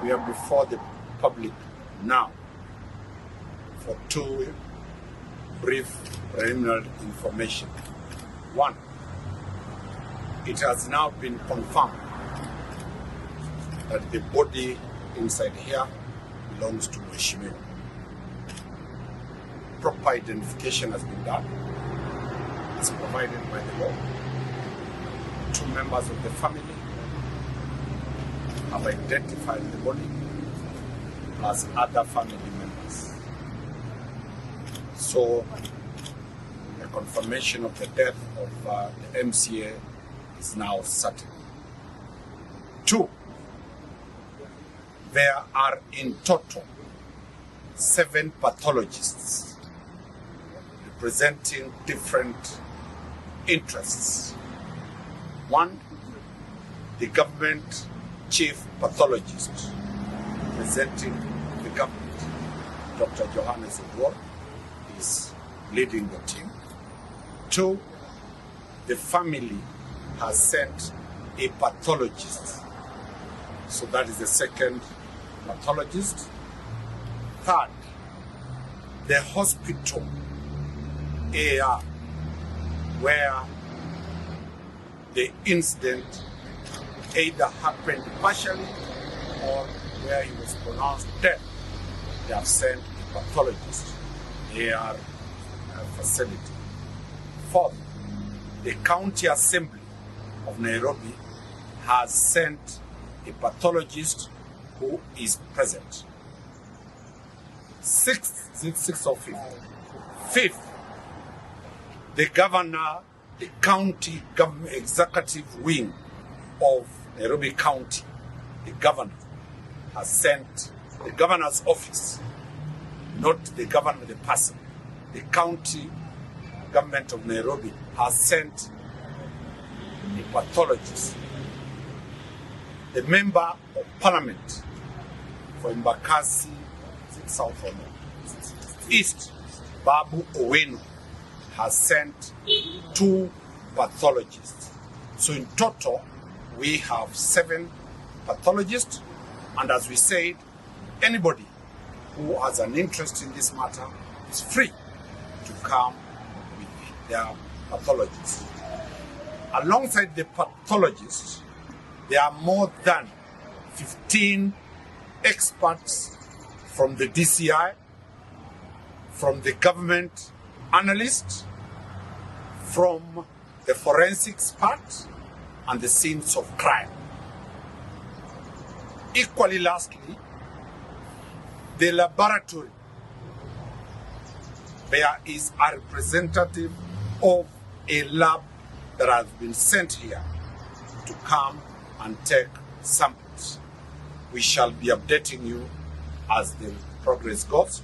We are before the public now for two brief preliminary information. One, it has now been confirmed that the body inside here belongs to Mheshimiwa. Proper identification has been done as provided by the law. Two members of the family have identified the body as other family members. So the confirmation of the death of the MCA is now certain. Two, there are in total 7 pathologists representing different interests. One, the government chief pathologist representing the government, Dr. Johannes Edward, is leading the team. Two, the family has sent a pathologist. So that is the second pathologist. Third, the hospital AR, where the incident either happened partially or where he was pronounced dead, they have sent a pathologist AR facility. Fourth, the County Assembly of Nairobi has sent a pathologist who is present. Sixth or fifth? Fifth, the governor, the county government executive wing of Nairobi County, the governor has sent the governor's office, not the governor, the person. The county government of Nairobi has sent a pathologist. The member of parliament for Embakasi, South or North? East, Babu Owenu, has sent 2 pathologists. So in total, we have 7 pathologists, and as we said, anybody who has an interest in this matter is free to come with their pathologists. Alongside the pathologists, there are more than 15 experts from the DCI, from the government analyst, from the forensics part, and the scenes of crime. Equally lastly, the laboratory. There is a representative of a lab that has been sent here to come and take samples. We shall be updating you as the progress goes.